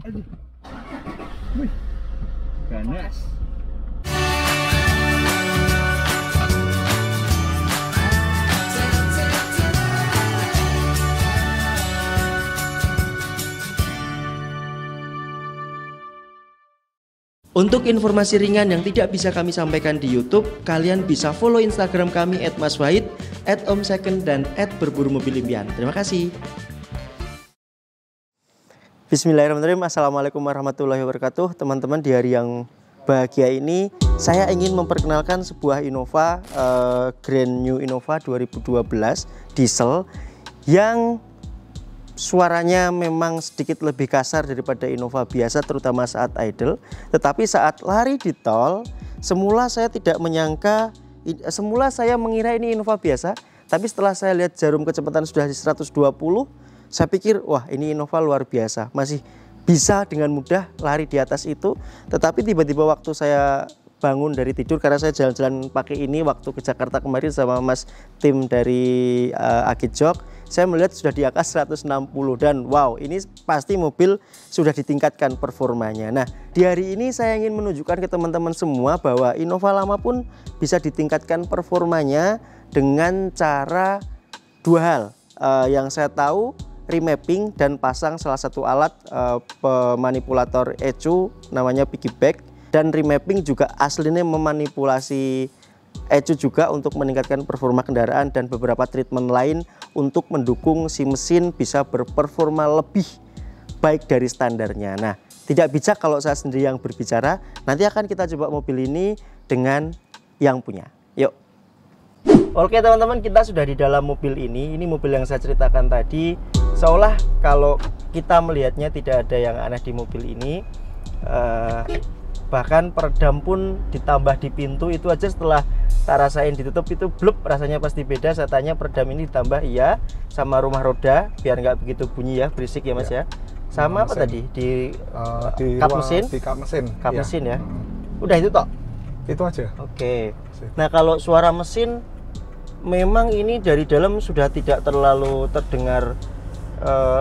Wih, ganas. Untuk informasi ringan yang tidak bisa kami sampaikan di YouTube, kalian bisa follow Instagram kami @maswahid, @omsecond, dan @berburumobilimpian. Terima kasih. Bismillahirrahmanirrahim. Assalamualaikum warahmatullahi wabarakatuh. Teman-teman, di hari yang bahagia ini saya ingin memperkenalkan sebuah Innova, Grand New Innova 2012 diesel yang suaranya memang sedikit lebih kasar daripada Innova biasa, terutama saat idle. Tetapi saat lari di tol, semula saya mengira ini Innova biasa. Tapi setelah saya lihat jarum kecepatan sudah di 120, saya pikir wah, ini Innova luar biasa, masih bisa dengan mudah lari di atas itu. Tetapi tiba-tiba waktu saya bangun dari tidur, karena saya jalan-jalan pakai ini waktu ke Jakarta kemarin sama mas tim dari Agit Jok, saya melihat sudah di angka 160 dan wow, ini pasti mobil sudah ditingkatkan performanya. Nah, di hari ini saya ingin menunjukkan ke teman-teman semua bahwa Innova lama pun bisa ditingkatkan performanya dengan cara dua hal. Yang saya tahu, remapping dan pasang salah satu alat pemanipulator ECU namanya piggyback, dan remapping juga aslinya memanipulasi ECU juga untuk meningkatkan performa kendaraan dan beberapa treatment lain untuk mendukung si mesin bisa berperforma lebih baik dari standarnya. Nah, tidak bijak kalau saya sendiri yang berbicara. Nanti akan kita coba mobil ini dengan yang punya. Yuk. Oke teman-teman, kita sudah di dalam mobil ini. Ini mobil yang saya ceritakan tadi. Seolah kalau kita melihatnya tidak ada yang aneh di mobil ini. Bahkan peredam pun ditambah di pintu, itu aja setelah tak rasain ditutup itu blub, rasanya pasti beda. Saya tanya peredam ini ditambah, iya, sama rumah roda biar nggak begitu bunyi ya, berisik ya mas ya. Sama apa tadi di kap mesin? Di kap mesin. Kap mesin ya. Udah itu toh? Itu aja. Oke. Nah kalau suara mesin memang ini dari dalam sudah tidak terlalu terdengar,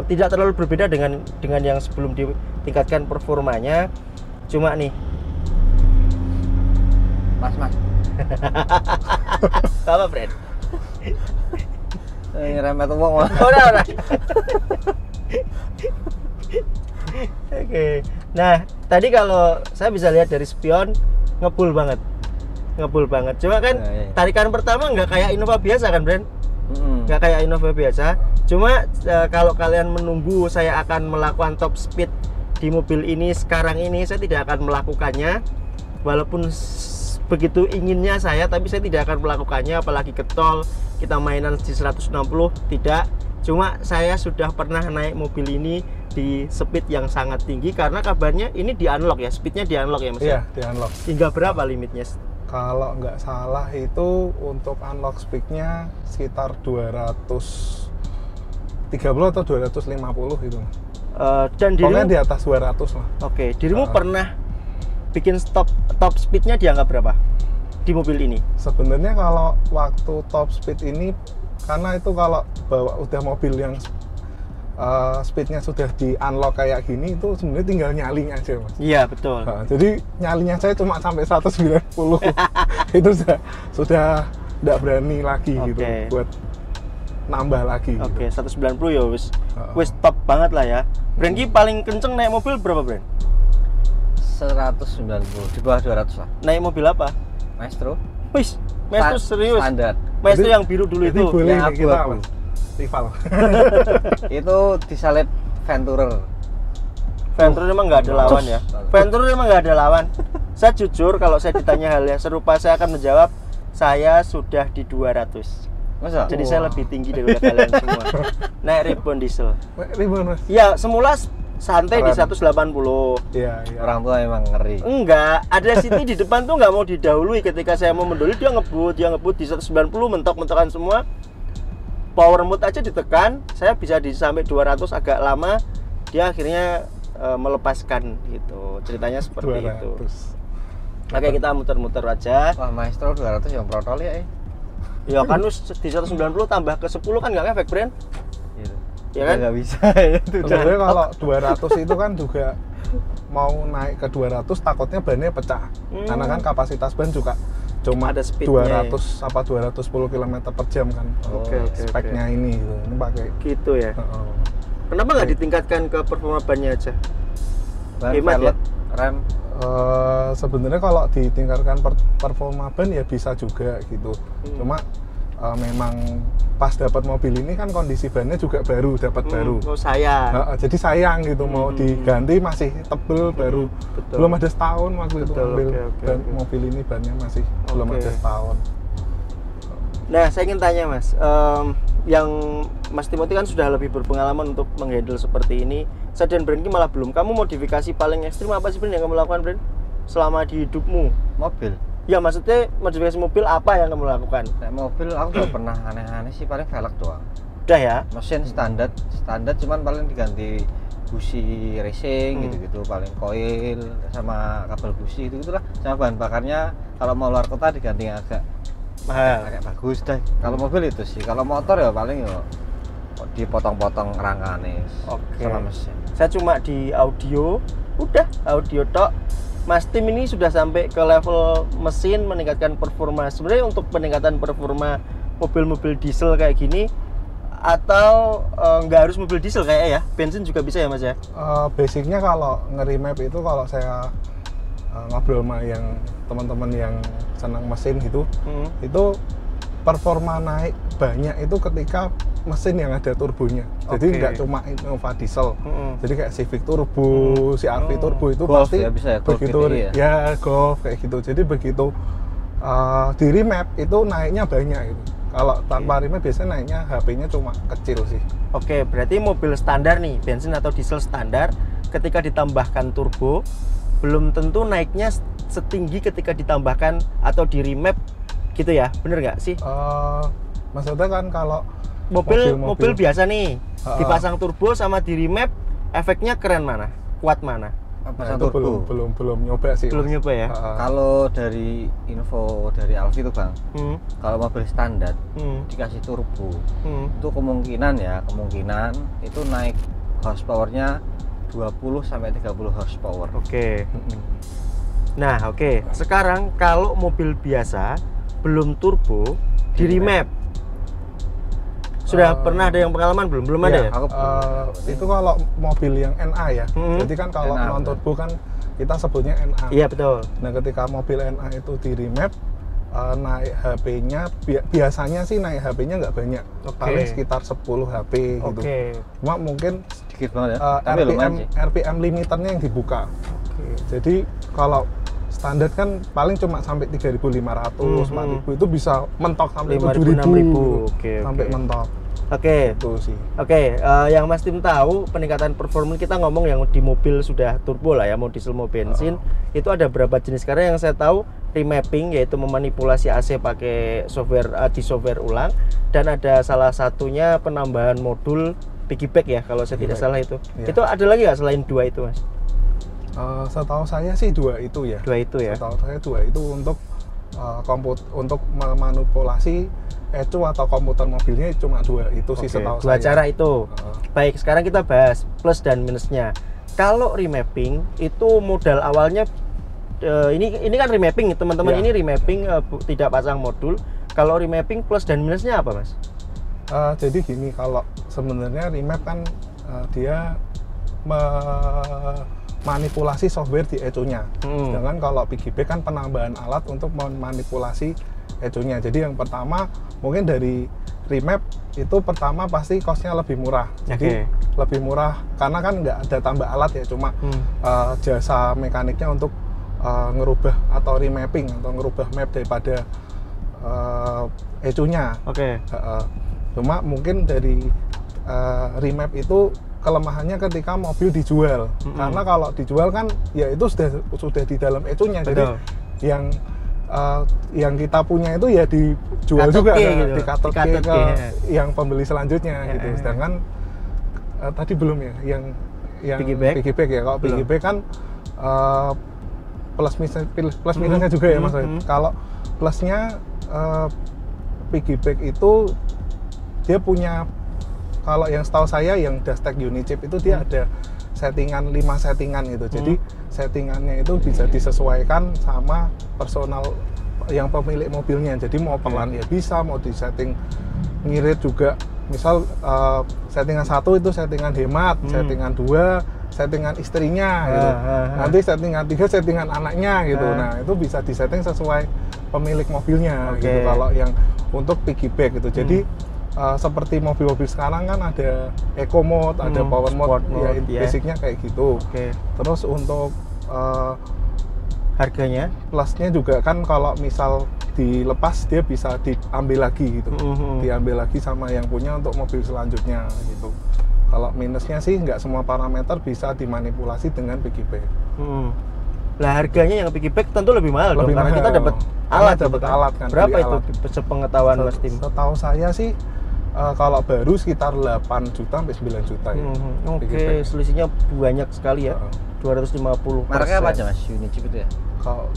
tidak terlalu berbeda dengan yang sebelum ditingkatkan performanya. Cuma nih, mas apa friend? Ngeremet uang mah. Udah. Oke. Nah, tadi kalau saya bisa lihat dari spion ngebul banget. Cuma kan tarikan pertama nggak kayak Innova biasa kan, Bren? Nggak kayak Innova biasa. Cuma kalau kalian menunggu saya akan melakukan top speed di mobil ini sekarang ini, saya tidak akan melakukannya. Walaupun begitu inginnya saya, tapi saya tidak akan melakukannya, apalagi ke tol kita mainan di 160, tidak. Cuma saya sudah pernah naik mobil ini di speed yang sangat tinggi, karena kabarnya ini di unlock ya, speednya di unlock ya mas? Iya, di unlock. Hingga berapa limitnya? Kalau nggak salah itu untuk unlock speednya sekitar 230 atau 250 gitu. Dan pokoknya di atas 200 lah. Oke, dirimu pernah bikin top speednya dianggap berapa di mobil ini? Sebenarnya kalau waktu top speed ini, karena itu kalau bawa udah mobil yang speednya sudah di unlock kayak gini, itu sebenarnya tinggal nyali aja mas. Iya betul. Nah, jadi nyalinya saya cuma sampai 190. Itu sudah tidak berani lagi gitu buat nambah lagi. Oke, 190 ya wis top banget lah ya. Brand Ki paling kenceng naik mobil berapa, Brand? 190, di bawah 200 lah. Naik mobil apa? Maestro. Wis, Maestro serius. Standar. Maestro yang biru dulu itu. Boleh yang kita abu-abu. rival. Itu disalib Venturer. Venturer emang nggak ada lawan ya. Venturer emang nggak ada lawan. Saya jujur kalau saya ditanya hal yang serupa, saya akan menjawab saya sudah di 200. Masa? Jadi saya lebih tinggi daripada kalian semua. Naik ribbon diesel. Ribbon mas? Ya semula santai di 180. Iya. Orang tua emang ngeri. Enggak, ada Siti di depan tuh nggak mau didahului. Ketika saya mau mendahului dia ngebut di 190, mentok-mentokan semua. Power mode aja ditekan, saya bisa sampai 200 agak lama. Dia akhirnya melepaskan gitu. Ceritanya seperti 200. itu. Oke, kita muter-muter aja. Wah, Maestro 200 yang protol ya. Ya kan di 190 tambah ke 10 kan nggak efek, Brand? Gitu. ya kan? Nggak bisa itu. Sebenarnya kalau 200 itu kan juga mau naik ke 200 takutnya bannya pecah. Karena kan kapasitas ban juga cuma Ada speednya 200 apa 210 km per jam kan. Oke, Speknya ini gitu. Ini pakai gitu ya. heeh. Kenapa nggak ditingkatkan ke performa bannya aja? Ban Hemat ya? velg, rem. Sebenarnya kalau ditingkatkan performa ban ya bisa juga gitu. Cuma memang pas dapat mobil ini kan kondisi bannya juga baru, dapat baru. Oh sayang. Jadi sayang gitu mau diganti masih tebel baru. Betul. Belum ada setahun waktu itu Betul, ambil oke. mobil ini bannya masih belum Oke. ada setahun. Nah, saya ingin tanya Mas, yang Mas Timothy kan sudah lebih berpengalaman untuk menghandle seperti ini. Saya dan Brand malah belum. Kamu modifikasi paling ekstrim apa sih Brand yang kamu lakukan Brand selama di hidupmu? Mobil. Ya maksudnya modifikasi mobil apa yang kamu lakukan? Nek mobil aku nggak pernah aneh-aneh sih, paling velg doang. Udah ya? Mesin standar cuman paling diganti busi racing gitu-gitu, paling koil sama kabel busi itu gitulah. Sama bahan bakarnya kalau mau luar kota diganti yang agak Mahal. bagus deh. Kalau mobil itu sih, kalau motor ya paling ya dipotong-potong rangkane Oke. sama mesin. Saya cuma di audio, udah audio tok. Mas Tim ini sudah sampai ke level mesin meningkatkan performa. Sebenarnya untuk peningkatan performa mobil-mobil diesel kayak gini atau nggak harus mobil diesel kayak ya, bensin juga bisa ya Mas ya? Basicnya kalau nge-remap itu kalau saya ngobrol sama yang teman-teman yang senang mesin gitu, itu performa naik banyak itu ketika mesin yang ada turbonya. Jadi Oke. nggak cuma Innova diesel. Jadi kayak Civic turbo, CR-V turbo itu Golf pasti ya, bisa ya, Golf begitu GTI ya Golf kayak gitu. Jadi begitu di remap itu naiknya banyak gitu. Kalau tanpa remap biasanya naiknya HP-nya cuma kecil sih. Oke, berarti mobil standar nih, bensin atau diesel standar, ketika ditambahkan turbo, belum tentu naiknya setinggi ketika ditambahkan atau di remap gitu ya, bener nggak sih? Maksudnya kan kalau Mobil biasa nih, Ha-ha. dipasang turbo sama di remap, efeknya keren mana? Kuat mana? Pasang itu turbo. belum nyoba sih. Belum Mas. nyoba ya? Kalau dari info dari Alfi itu Bang, Hmm, kalau mobil standar hmm, dikasih turbo hmm. itu kemungkinan itu naik horsepower-nya 20 sampai 30 horsepower. Oke. Nah, oke. Sekarang kalau mobil biasa belum turbo di remap. Sudah pernah ada yang pengalaman belum? Belum ada ya? Aku Itu kalau mobil yang NA ya. Hmm. Jadi kan kalau NA, non turbo kan kita sebutnya NA. Iya, betul. Nah, ketika mobil NA itu di remap naik HP-nya biasanya sih naik HP-nya nggak banyak. Oke. Paling sekitar 10 HP gitu. Oke. Cuma mungkin sedikit banget ya. Tapi lumayan sih. RPM limiternya yang dibuka. Oke. Jadi kalau standar kan paling cuma sampai 3.500, 4.000 itu bisa mentok sampai 5.000, 7.000. Oke, sampai oke. mentok. Oke. Itu sih. Oke, yang Mas Tim tahu peningkatan performa kita ngomong yang di mobil sudah turbo lah ya, mau diesel mau bensin, itu ada berapa jenis? Karena yang saya tahu remapping yaitu memanipulasi AC pakai software di software ulang, dan ada salah satunya penambahan modul piggyback ya kalau saya tidak salah itu. Iya. Itu ada lagi nggak selain dua itu Mas? Setahu saya sih dua itu ya. Dua itu ya. Setahu saya dua itu untuk untuk memanipulasi ECU atau komputer mobilnya cuma dua itu sih Oke, setahu dua saya. cara itu. Baik, sekarang kita bahas plus dan minusnya. Kalau remapping itu modal awalnya ini kan remapping teman-teman, Ya. ini remapping tidak pasang modul. Kalau remapping plus dan minusnya apa Mas? Jadi gini, kalau sebenarnya remap kan dia manipulasi software di ECU-nya. Sedangkan kalau piggyback kan penambahan alat untuk memanipulasi ECU-nya. Jadi yang pertama mungkin dari remap itu pertama pasti cost-nya lebih murah. Jadi lebih murah karena kan nggak ada tambah alat ya, cuma jasa mekaniknya untuk ngerubah atau remapping atau ngerubah map daripada ECU-nya. Oke. Cuma mungkin dari remap itu kelemahannya ketika mobil dijual. Karena kalau dijual kan ya itu sudah di dalam ECU-nya. Jadi yang kita punya itu ya dijual Katoke juga gitu. di Katoke ke Katoke, yang pembeli selanjutnya gitu. Sedangkan tadi belum ya yang piggyback ya. Kalau piggyback kan plus minusnya juga ya Mas. Kalau plusnya piggyback itu dia punya kalau yang setahu saya yang Dastech Unichip itu dia ada settingan 5 settingan gitu. Jadi settingannya itu bisa disesuaikan sama personal yang pemilik mobilnya. Jadi mau pelan ya bisa, mau disetting ngirit juga. Misal settingan 1 itu settingan hemat, settingan 2 settingan istrinya gitu. Nanti settingan 3 settingan anaknya gitu. Nah, itu bisa disetting sesuai pemilik mobilnya gitu. Kalau yang untuk piggyback gitu. Jadi seperti mobil-mobil sekarang kan ada eco mode, ada power mode, ya basicnya kayak gitu. Terus untuk harganya plusnya juga kan kalau misal dilepas dia bisa diambil lagi gitu, diambil lagi sama yang punya untuk mobil selanjutnya gitu. Kalau minusnya sih nggak semua parameter bisa dimanipulasi dengan piggyback. Lah harganya yang piggyback tentu lebih mahal dong, karena kita dapat alat, alat kan. Berapa itu sepengetahuan Mas Tim? Setahu saya sih kalau baru sekitar 8 juta sampai 9 juta ya. Oke, selisihnya banyak sekali ya. 250%. Mereknya apa aja Mas? Unichip itu ya?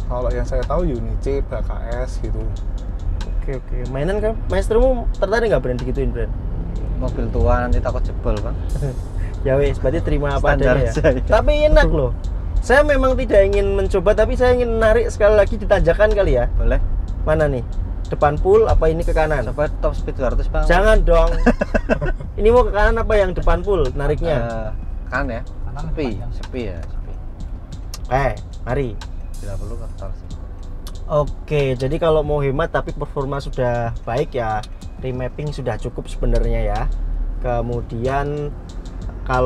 Kalau yang saya tahu Unichip, HKS gitu. Oke. Mainan kan? Maestermu tertarik nggak brand digituin brand? Mobil tua nanti takut jebol Bang. Ya wes, berarti terima apa Standar adanya ya. aja, ya. Tapi enak loh. Saya memang tidak ingin mencoba, tapi saya ingin menarik sekali lagi ditanjakan kali ya. Boleh? Mana nih? Depan full apa ini ke kanan? Coba top speed 200 Bang. Jangan dong. Ini mau ke kanan apa yang depan full nariknya? Kanan ya. Sepi ya. Mari. Tidak perlu total sih. Oke, jadi kalau mau hemat tapi performa sudah baik ya, remapping sudah cukup sebenarnya ya. Kemudian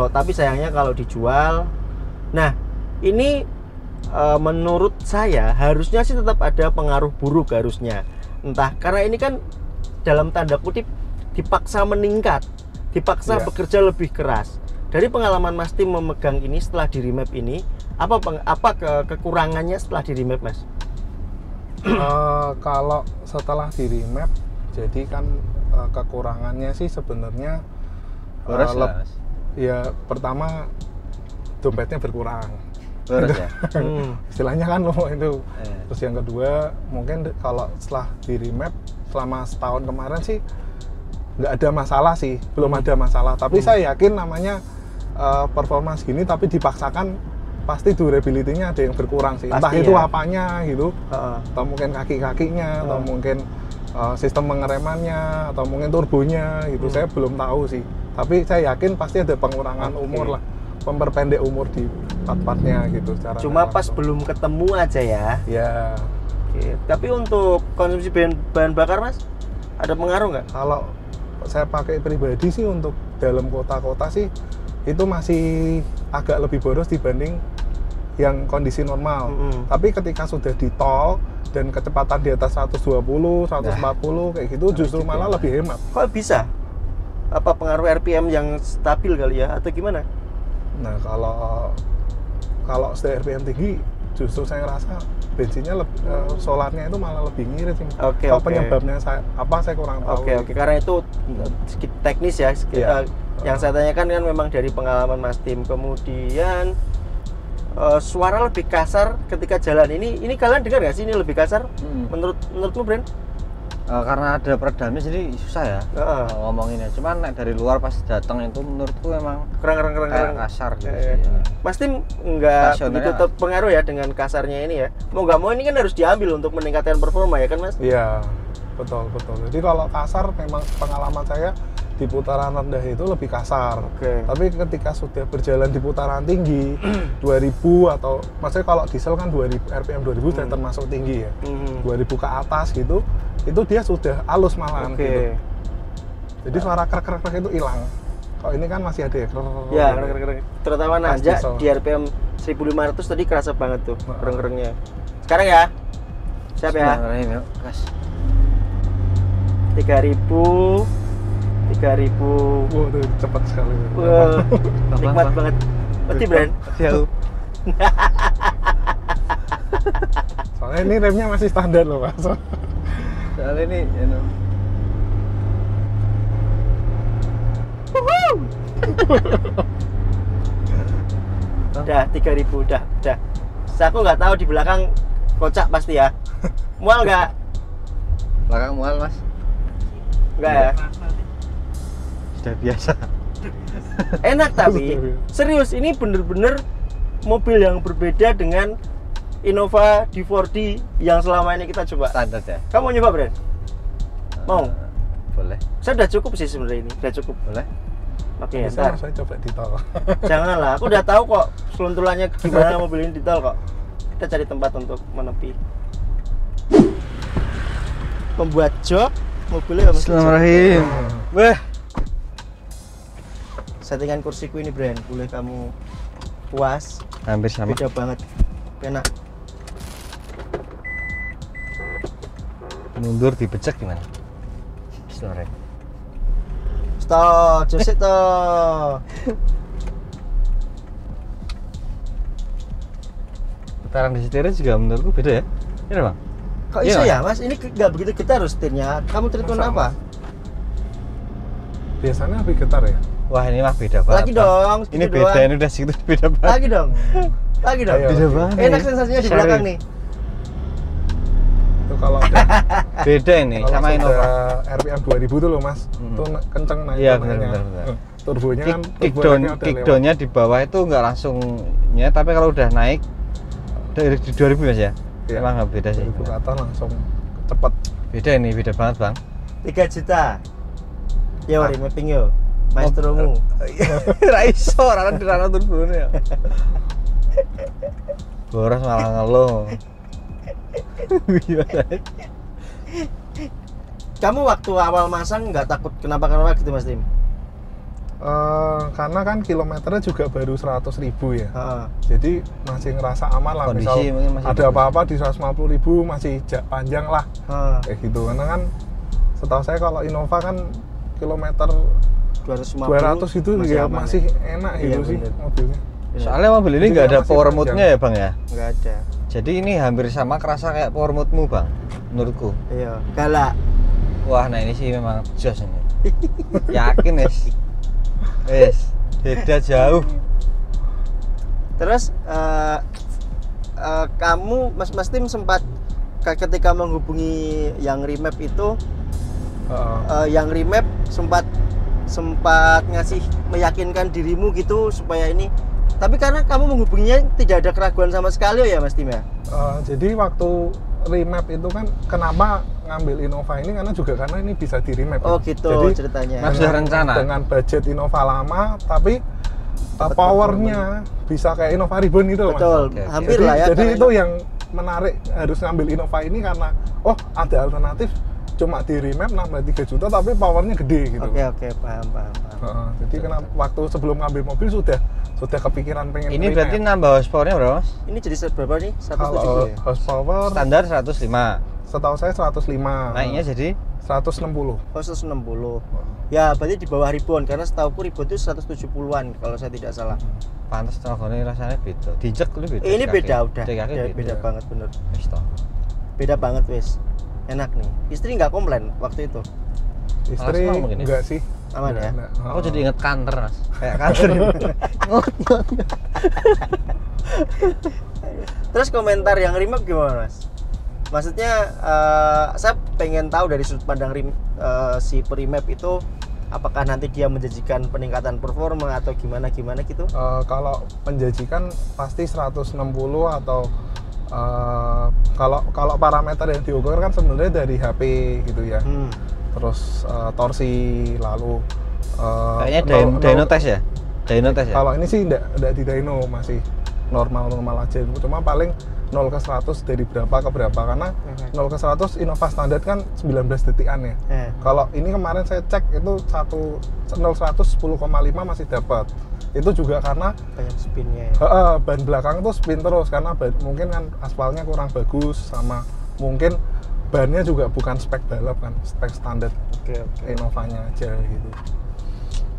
tapi sayangnya kalau dijual, nah ini menurut saya harusnya sih tetap ada pengaruh buruk harusnya. Entah karena ini kan dalam tanda kutip dipaksa meningkat, dipaksa bekerja lebih keras. Dari pengalaman Mas Tim memegang ini setelah di remap ini, apa kekurangannya setelah di remap Mas? Kalau setelah di remap, jadi kan kekurangannya sih sebenarnya ya pertama dompetnya berkurang. Boros ya. Istilahnya kan loh itu. Terus yang kedua mungkin kalau setelah di remap selama setahun kemarin sih nggak ada masalah sih, belum ada masalah. Tapi saya yakin namanya performance gini tapi dipaksakan pasti durability-nya ada yang berkurang sih. Entah itu apanya gitu, atau mungkin kaki-kakinya, atau mungkin sistem pengeremannya, atau mungkin turbonya gitu. Saya belum tahu sih. Tapi saya yakin pasti ada pengurangan umur lah, memperpendek umur di part-partnya gitu. Cuma pas belum ketemu aja ya. Ya. Tapi untuk konsumsi bahan bakar Mas, ada pengaruh nggak? Kalau saya pakai pribadi sih untuk dalam kota-kota sih itu masih agak lebih boros dibanding yang kondisi normal. Tapi ketika sudah di tol dan kecepatan di atas 120, 140 kayak gitu justru malah lebih hemat. Kok bisa? Apa pengaruh RPM yang stabil kali ya atau gimana? Nah, kalau sudah RPM tinggi justru saya rasa bensinnya solarnya itu malah lebih ngirit sih. Penyebabnya saya kurang tahu. Karena itu sedikit teknis ya. Yang saya tanyakan kan memang dari pengalaman Mas Tim. Kemudian suara lebih kasar ketika jalan ini kalian dengar nggak sih ini lebih kasar? Menurutmu Brand? Karena ada peredamnya jadi susah ya ngomonginnya. Cuman dari luar pas datang itu menurutku memang keren kasar gitu sih. Ya. Mas Tim nggak begitu terpengaruh ya dengan kasarnya ini ya? Mau nggak mau ini kan harus diambil untuk meningkatkan performa ya kan Mas? Iya, betul. Jadi kalau kasar memang pengalaman saya di putaran rendah itu lebih kasar. Tapi ketika sudah berjalan di putaran tinggi 2000 atau maksudnya kalau diesel kan 2000 RPM 2000 sudah termasuk tinggi ya. 2000 ke atas gitu, itu dia sudah halus malahan gitu. Jadi suara krek-krek itu hilang. Kalau ini kan masih ada ya. Krek-krek. Terutama nanjak di RPM 1500 tadi kerasa banget tuh kreng-krengnya. Sekarang ya. Siap ya. 3000. Wow, tuh cepat sekali. Nikmat banget. Berarti Brand. Jauh. Soalnya ini remnya masih standar loh Mas. Soalnya ini Udah 3000 udah. Aku nggak tahu di belakang kocak pasti ya. Mual nggak? Belakang mual Mas. Enggak ya? Udah biasa. Enak tapi serius ini bener-bener mobil yang berbeda dengan Innova D4D yang selama ini kita coba. Standar ya. Kamu mau nyoba, Bren? Mau? Boleh. Saya udah cukup sih sebenarnya ini, udah cukup. Boleh. Oke, Bisa ntar. saya coba di tol. Janganlah, aku udah tahu kok seluntulannya gimana mobil ini di tol kok. Kita cari tempat untuk menepi. Membuat jok mobilnya mesti jok. Bismillahirrahmanirrahim. Wah, Settingan kursiku ini, Bren, boleh kamu puas. hampir sama. Beda banget, enak. Mundur dibecek gimana? Bismillahirrahmanirrahim. Stop, joset toh. Putaran di setirnya juga menurutku beda ya. Iya bang. Kok Iya, iso Mas? ya, Mas? Ini nggak begitu getar loh setirnya. Kamu treatment Masa, apa? Mas? Biasanya lebih getar ya. Wah ini mah beda banget. Lagi Bang. dong, Ini segitu beda, doang. ini udah segitu beda banget. Lagi dong. Lagi dong. Ayo. Beda banget. Enak sensasinya di belakang nih. Itu kalau udah Beda ini kalau sama sudah Innova. RPM 2000 tuh loh Mas. Hmm. Tuh kenceng naik Iya, naiknya. benar. Turbonya kan Kickdownnya di bawah itu nggak langsung nyet, tapi kalau udah naik dari 2000 Mas ya. Iya. Emang nggak beda sih. 2000 ke atas langsung cepet. Beda ini, beda banget bang. 3 juta. Yo, remapping yo. Maestromu. Raiso, rana di rana turbo ya. Boros malah ngeluh. Kamu waktu awal masang nggak takut kenapa-kenapa gitu, Mas Tim? Karena kan kilometernya juga baru 100.000 ya. Heeh. Jadi masih ngerasa aman lah. Kondisi Misal mungkin masih ada bagus. apa-apa di 150.000 masih panjang lah Heeh. kayak gitu. Karena kan setahu saya kalau Innova kan kilometer 250. 200 itu ya aman masih ya? enak Iya, gitu sih bener. mobilnya. Soalnya mobil ini Jadi nggak ada masih power panjang. mode-nya ya bang ya. Nggak ada. Jadi ini hampir sama kerasa kayak power mode-mu bang, menurutku. Iya. Galak. Wah, nah ini sih memang jos ini. Yakin wes, beda jauh. Terus kamu Mas Tim sempat ketika menghubungi yang remap itu yang remap sempat ngasih meyakinkan dirimu gitu supaya ini, tapi karena kamu menghubunginya tidak ada keraguan sama sekali ya Mas Tim ya? Jadi waktu remap itu kan kenapa ngambil Innova ini karena ini bisa di remap. Oh ya. gitu Jadi ceritanya. Mas, sudah rencana? Dengan budget Innova lama tapi powernya bisa kayak Innova Ribbon gitu loh, Mas. Betul, Oke, oke. hampir Jadi, lah ya. jadi karena itu yang menarik harus ngambil Innova ini karena oh ada alternatif cuma di remap nambah 3 juta tapi powernya gede gitu. Oke, paham. Jadi kenapa waktu sebelum ngambil mobil sudah kepikiran pengen Ini remap. berarti nambah horsepower-nya berapa mas? Ini jadi berapa nih? 170 Kalau ya? horsepower Standar 105. setahu saya 105. Naiknya jadi 160. Oh 160. Ya berarti di bawah ribbon karena setauku ribbon itu 170-an kalau saya tidak salah. pantas tenaganya rasanya beda. Dijek lu beda. Ini Kaki. beda udah. Cek kaki Beda banget bener. Wis toh. Beda banget wes. Enak nih. Istri nggak komplain waktu itu. Istri Malas mungkin ya? enggak sih. Aman ya? Enggak. Aku jadi inget kantor mas. Kayak kantor. Terus komentar yang remap gimana mas? Maksudnya saya pengen tahu dari sudut pandang si remap itu apakah nanti dia menjanjikan peningkatan performa atau gimana gitu? Kalau menjanjikan pasti 160 atau kalau parameter yang diukur kan sebenarnya dari HP gitu ya. Terus torsi lalu Kayaknya dyno test ya? Dyno test ya? Kalau ini sih enggak di dyno, masih normal aja. Cuma paling 0 ke 100 dari berapa ke berapa karena 0 ke 100 Innova standar kan 19 detikan ya. Kalau ini kemarin saya cek itu 0 100 10,5 masih dapat. Itu juga karena Banyak spinnya ya. ban belakang itu spin terus karena mungkin kan aspalnya kurang bagus sama mungkin bannya juga bukan spek balap kan, spek standar. Oke. Innovanya aja gitu.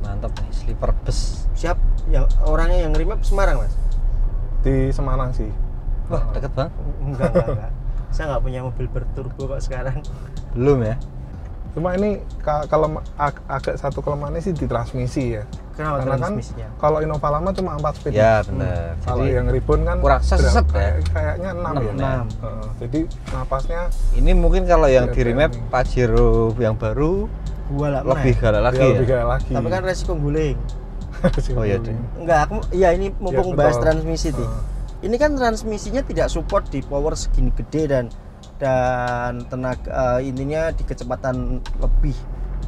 Mantap nih, sleeper bus. Siap, yang orangnya yang remap Semarang mas? Di Semarang sih. Wah, deket bang? Enggak. Saya nggak punya mobil berturbo kok sekarang. Belum ya? Cuma ini kalau agak satu kelemahannya sih di transmisi ya. Kenapa Karena transmisinya? kan kalau Innova lama cuma 4 speed. Ya benar. Kalau Jadi yang Ribbon kan kurang seset ya? Kayaknya 6 ya. 6. Jadi napasnya ini mungkin kalau yang Iya, di remap iya. Pajero yang baru Gua lah lebih galak lagi Ya, ya. lebih galak lagi. Tapi kan resiko guling. Oh iya deh. Enggak, aku iya ini mumpung Ya, bahas betul. transmisi nih. Ini kan transmisinya tidak support di power segini gede dan tenaga intinya di kecepatan lebih.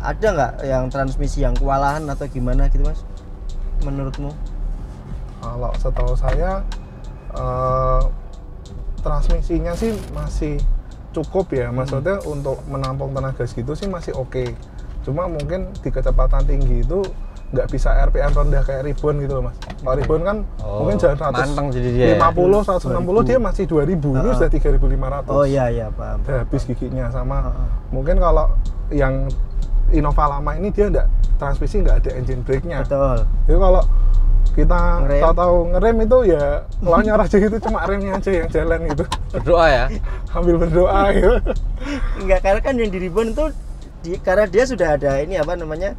Ada nggak yang transmisi yang kewalahan atau gimana gitu Mas? Menurutmu? Kalau setahu saya transmisinya sih masih cukup ya, maksudnya untuk menampung tenaga segitu sih masih oke. Cuma mungkin di kecepatan tinggi itu nggak bisa RPM rendah kayak Ribbon gitu loh Mas. Kalau Ribbon kan mungkin jalan manteng jadi dia. 150, 160 dia masih 2000, ini sudah 3500. Oh iya paham. Udah habis giginya sama. Mungkin kalau yang Innova lama ini dia nggak transmisi, nggak ada engine brake-nya. Betul. Jadi kalau kita Ngerem. tahu ngerem itu ya lawannya aja gitu, cuma remnya aja yang jalan gitu. Berdoa ya. Sambil berdoa gitu. Enggak, karena kan yang di Ribbon itu karena dia sudah ada ini apa namanya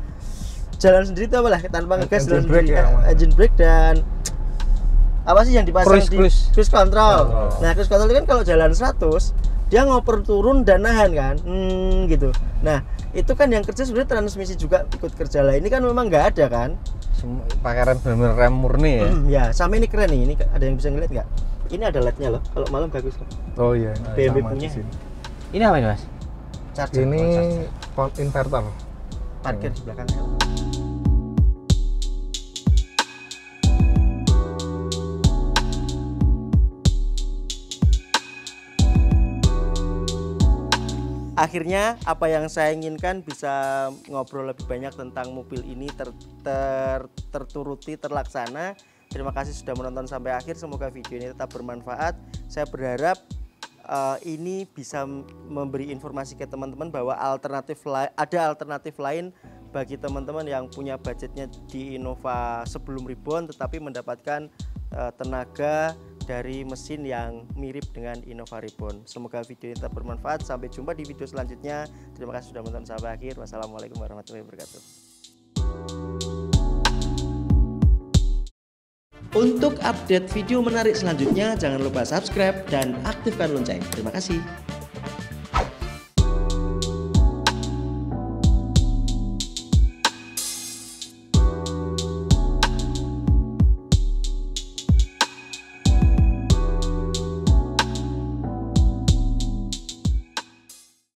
jalan sendiri itu apalah tanpa ngegas Engine jalan brake sendiri, ya, Mas. engine brake dan apa sih yang dipasang di cruise control. Nah cruise control itu kan kalau jalan 100 dia ngoper turun dan nahan kan, gitu. Nah itu kan yang kerja sebenarnya transmisi juga ikut kerja lah. Ini kan memang nggak ada kan. Pakai rem bener-bener rem murni ya. Ya sama ini keren nih. Ini ada yang bisa ngeliat nggak? Ini ada LED-nya loh. Kalau malam bagus. Oh iya, BMW sama punya. di sini. Ini apa ini Mas? Charger. Ini charger. inverter. Parkir di belakang. Akhirnya apa yang saya inginkan bisa ngobrol lebih banyak tentang mobil ini terturuti, terlaksana. Terima kasih sudah menonton sampai akhir. Semoga video ini tetap bermanfaat. Saya berharap ini bisa memberi informasi ke teman-teman bahwa ada alternatif lain bagi teman-teman yang punya budgetnya di Innova sebelum Ribbon tetapi mendapatkan tenaga dari mesin yang mirip dengan Innova Ribbon. Semoga video ini tetap bermanfaat. Sampai jumpa di video selanjutnya. Terima kasih sudah menonton sampai akhir. Wassalamualaikum warahmatullahi wabarakatuh. Untuk update video menarik selanjutnya, jangan lupa subscribe dan aktifkan lonceng. Terima kasih.